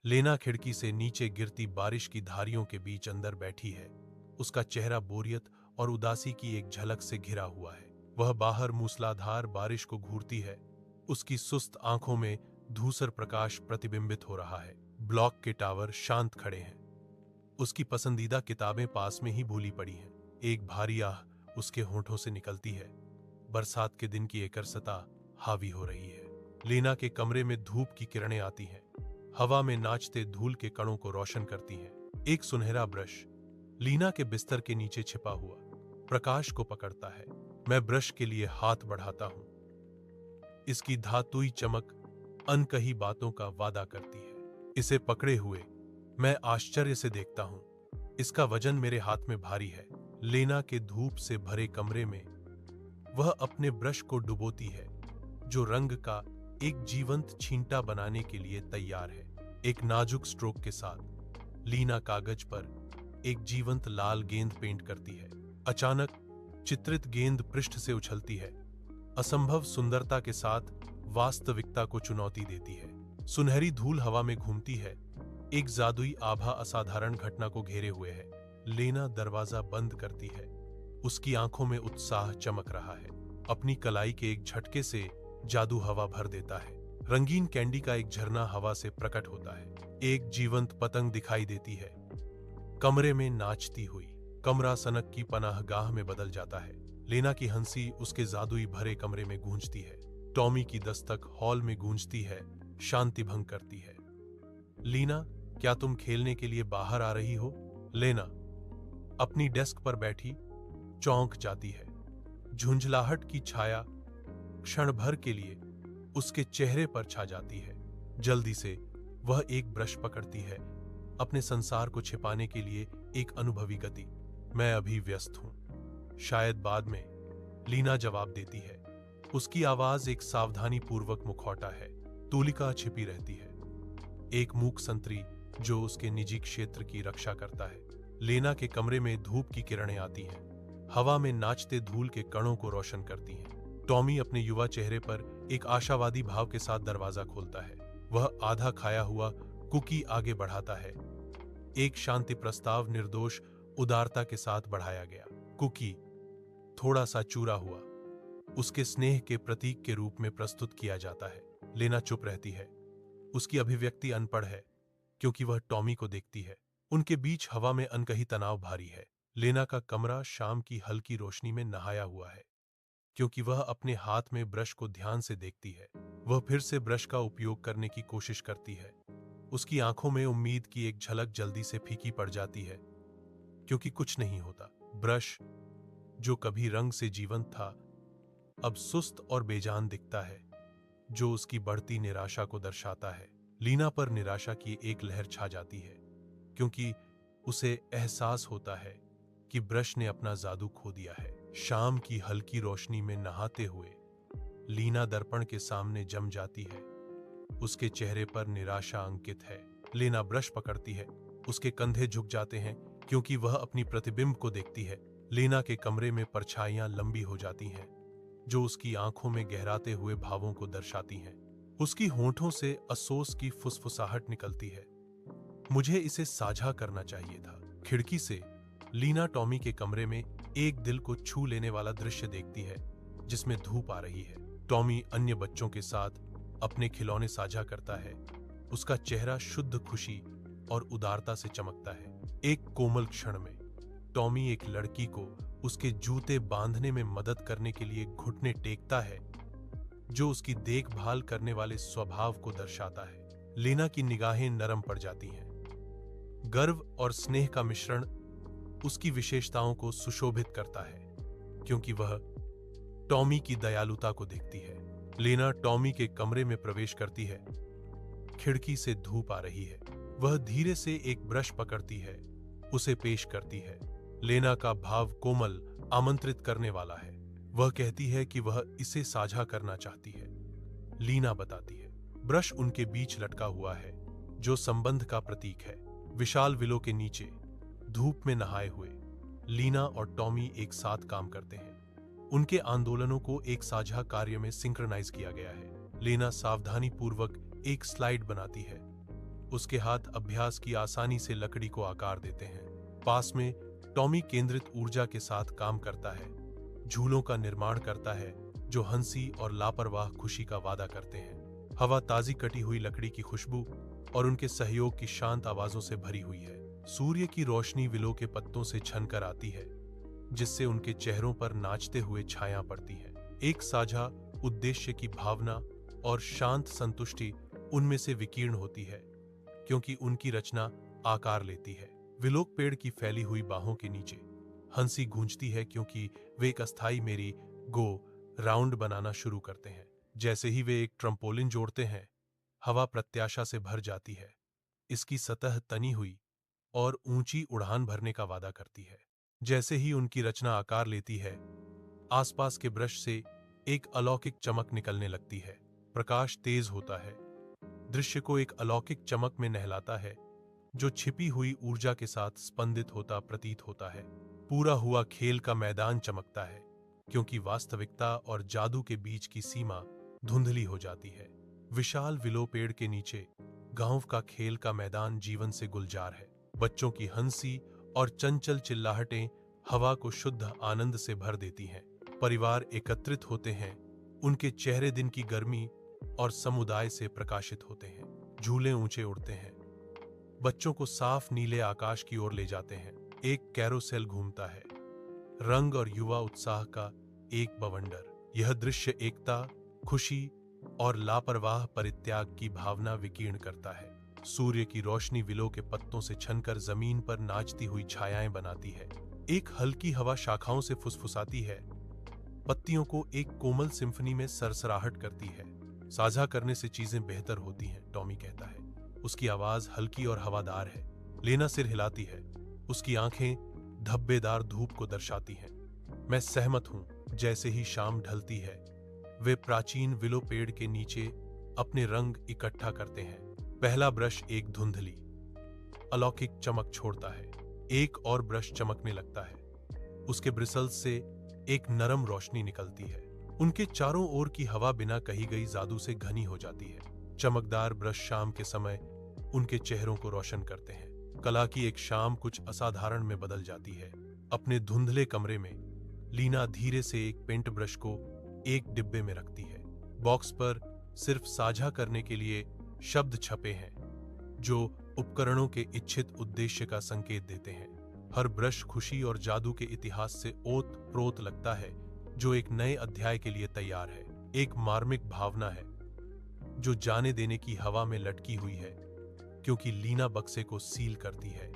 लेना खिड़की से नीचे गिरती बारिश की धारियों के बीच अंदर बैठी है। उसका चेहरा बोरियत और उदासी की एक झलक से घिरा हुआ है। वह बाहर मूसलाधार बारिश को घूरती है। उसकी सुस्त आंखों में धूसर प्रकाश प्रतिबिंबित हो रहा है। ब्लॉक के टावर शांत खड़े हैं। उसकी पसंदीदा किताबें पास में ही भूली पड़ी हैं। एक भारी आह उसके होंठों से निकलती है। बरसात के दिन की एकरसता हावी हो रही है। लेना के कमरे में धूप की किरणें आती हैं, हवा में नाचते धूल के कणों को रोशन करती हैं। एक सुनहरा ब्रश लीना के बिस्तर के नीचे छिपा हुआ प्रकाश को पकड़ता है। मैं ब्रश के लिए हाथ बढ़ाता हूं। इसकी धातुई चमक अनकही बातों का वादा करती है। इसे पकड़े हुए मैं आश्चर्य से देखता हूं। इसका वजन मेरे हाथ में भारी है। लेना के धूप से भरे कमरे में वह अपने ब्रश को डुबोती है, जो रंग का एक जीवंत छींटा बनाने के लिए तैयार है। एक नाजुक स्ट्रोक के साथ लीना कागज पर एक जीवंत लाल गेंद पेंट करती है। अचानक चित्रित गेंद पृष्ठ से उछलती है, असंभव सुंदरता के साथ वास्तविकता को चुनौती देती है। सुनहरी धूल हवा में घूमती है, एक जादुई आभा असाधारण घटना को घेरे हुए है। लेना दरवाजा बंद करती है। उसकी आंखों में उत्साह चमक रहा है। अपनी कलाई के एक झटके से जादू हवा भर देता है। रंगीन कैंडी का एक झरना हवा से प्रकट होता है। एक जीवंत पतंग दिखाई देती है, कमरे में नाचती हुई। कमरा सनक की पनाहगाह में बदल जाता है। लेना की हंसी उसके जादुई भरे कमरे में गूंजती है। टॉमी की दस्तक हॉल में गूंजती है, शांति भंग करती है। लीना, क्या तुम खेलने के लिए बाहर आ रही हो? लेना अपनी डेस्क पर बैठी चौंक जाती है। झुंझलाहट की छाया क्षण भर के लिए उसके चेहरे पर छा जाती है। जल्दी से वह एक ब्रश पकड़ती है, अपने संसार को छिपाने के लिए एक अनुभवी गति। मैं अभी व्यस्त हूं, शायद बाद में, लीना जवाब देती है। उसकी आवाज एक सावधानी पूर्वक मुखौटा है। तूलिका छिपी रहती है, एक मूक संतरी जो उसके निजी क्षेत्र की रक्षा करता है। लेना के कमरे में धूप की किरणें आती हैं, हवा में नाचते धूल के कणों को रोशन करती हैं। टॉमी अपने युवा चेहरे पर एक आशावादी भाव के साथ दरवाजा खोलता है। वह आधा खाया हुआ कुकी आगे बढ़ाता है। एक शांति प्रस्ताव निर्दोष उदारता के साथ बढ़ाया गया। कुकी थोड़ा सा चूरा हुआ उसके स्नेह के प्रतीक के रूप में प्रस्तुत किया जाता है। लेना चुप रहती है। उसकी अभिव्यक्ति अनपढ़ है, क्योंकि वह टॉमी को देखती है। उनके बीच हवा में अनकही तनाव भारी है। लेना का कमरा शाम की हल्की रोशनी में नहाया हुआ है, क्योंकि वह अपने हाथ में ब्रश को ध्यान से देखती है। वह फिर से ब्रश का उपयोग करने की कोशिश करती है। उसकी आंखों में उम्मीद की एक झलक जल्दी से फीकी पड़ जाती है, क्योंकि कुछ नहीं होता। ब्रश, जो कभी रंग से जीवंत था, अब सुस्त और बेजान दिखता है, जो उसकी बढ़ती निराशा को दर्शाता है। लीना पर निराशा की एक लहर छा जाती है, क्योंकि उसे एहसास होता है कि ब्रश ने अपना जादू खो दिया है। शाम की हल्की रोशनी में नहाते हुए लीना दर्पण के सामने जम जाती है। उसके चेहरे पर निराशा अंकित है। लेना ब्रश पकड़ती है। उसके कंधे झुक जाते हैं, क्योंकि वह अपनी प्रतिबिंब को देखती है। लेना के कमरे में परछाइयां लंबी हो जाती हैं, जो उसकी आंखों में गहराते हुए भावों को दर्शाती हैं। उसकी होंठों से अफसोस की फुसफुसाहट निकलती है। मुझे इसे साझा करना चाहिए था। खिड़की से लीना टॉमी के कमरे में एक दिल को छू लेने वाला दृश्य देखती है, जिसमें धूप आ रही है। टॉमी अन्य बच्चों के साथ अपने खिलौने साझा करता है। उसका चेहरा शुद्ध खुशी और उदारता से चमकता है। एक कोमल क्षण में टॉमी एक लड़की को उसके जूते बांधने में मदद करने के लिए घुटने टेकता है, जो उसकी देखभाल करने वाले स्वभाव को दर्शाता है। लीना की निगाहें नरम पड़ जाती हैं। गर्व और स्नेह का मिश्रण उसकी विशेषताओं को सुशोभित करता है, क्योंकि वह टॉमी की दयालुता को देखती है। लीना टॉमी के कमरे में प्रवेश करती है। खिड़की से धूप आ रही है। वह धीरे से एक ब्रश पकड़ती है, उसे पेश करती है। लेना का भाव कोमल, आमंत्रित करने वाला है। वह कहती है कि वह इसे साझा करना चाहती है। लीना बताती है। ब्रश उनके बीच लटका हुआ है, जो संबंध का प्रतीक है। विशाल विलो के नीचे धूप में नहाए हुए लीना और टॉमी एक साथ काम करते हैं। उनके आंदोलनों को एक साझा कार्य में सिंक्रनाइज किया गया है। लीना सावधानी पूर्वक एक स्लाइड बनाती है, उसके हाथ अभ्यास की आसानी से लकड़ी को आकार देते हैं। पास में टॉमी केंद्रित ऊर्जा के साथ काम करता है, झूलों का निर्माण करता है जो हंसी और लापरवाह खुशी का वादा करते हैं। हवा ताजी कटी हुई लकड़ी की खुशबू और उनके सहयोग की शांत आवाजों से भरी हुई है। सूर्य की रोशनी विलो के पत्तों से छनकर आती है, जिससे उनके चेहरों पर नाचते हुए छाया पड़ती है। एक साझा उद्देश्य की भावना और शांत संतुष्टि उनमें से विकीर्ण होती है, क्योंकि उनकी रचना आकार लेती है। विलोक पेड़ की फैली हुई बाहों के नीचे हंसी गूंजती है, क्योंकि वे एक अस्थाई मेरी गो राउंड बनाना शुरू करते हैं। जैसे ही वे एक ट्रम्पोलिन जोड़ते हैं, हवा प्रत्याशा से भर जाती है। इसकी सतह तनी हुई और ऊंची उड़ान भरने का वादा करती है। जैसे ही उनकी रचना आकार लेती है, आसपास के ब्रश से एक अलौकिक चमक निकलने लगती है। प्रकाश तेज होता है, दृश्य को एक अलौकिक चमक में नहलाता है, जो छिपी हुई ऊर्जा के साथ स्पंदित होता प्रतीत होता है। पूरा हुआ खेल का मैदान चमकता है, क्योंकि वास्तविकता और जादू के बीच की सीमा धुंधली हो जाती है। विशाल विलो पेड़ के नीचे गांव का खेल का मैदान जीवन से गुलजार है। बच्चों की हंसी और चंचल चिल्लाहटें हवा को शुद्ध आनंद से भर देती हैं। परिवार एकत्रित होते हैं, उनके चेहरे दिन की गर्मी और समुदाय से प्रकाशित होते हैं। झूले ऊंचे उड़ते हैं, बच्चों को साफ नीले आकाश की ओर ले जाते हैं। एक कैरोसेल घूमता है, रंग और युवा उत्साह का एक बवंडर। यह दृश्य एकता, खुशी और लापरवाह परित्याग की भावना विकीर्ण करता है। सूर्य की रोशनी विलो के पत्तों से छनकर जमीन पर नाचती हुई छायाएं बनाती है। एक हल्की हवा शाखाओं से फुसफुसाती है, पत्तियों को एक कोमल सिम्फनी में सरसराहट करती है। साझा करने से चीजें बेहतर होती हैं, टॉमी कहता है। उसकी आवाज हल्की और हवादार है। लेना सिर हिलाती है। उसकी आंखें धब्बेदार धूप को दर्शाती हैं। मैं सहमत हूं। जैसे ही शाम ढलती है, वे प्राचीन विलो पेड़ के नीचे अपने रंग इकट्ठा करते हैं। पहला ब्रश एक धुंधली, अलौकिक चमक छोड़ता है। एक और ब्रश चमकने लगता है। उसके ब्रिसल्स से एक नरम रोशनी निकलती है। उनके चारों ओर की हवा बिना कही गई जादू से घनी हो जाती है। चमकदार ब्रश शाम के समय उनके चेहरों को रोशन करते हैं। कला की एक शाम कुछ असाधारण में बदल जाती है। अपने धुंधले कमरे में लीना धीरे से एक पेंट ब्रश को एक डिब्बे में रखती है। बॉक्स पर सिर्फ साझा करने के लिए शब्द छपे हैं, जो उपकरणों के इच्छित उद्देश्य का संकेत देते हैं। हर ब्रश खुशी और जादू के इतिहास से ओत प्रोत लगता है, जो एक नए अध्याय के लिए तैयार है। एक मार्मिक भावना है जो जाने देने की हवा में लटकी हुई है, क्योंकि लीना बक्से को सील करती है।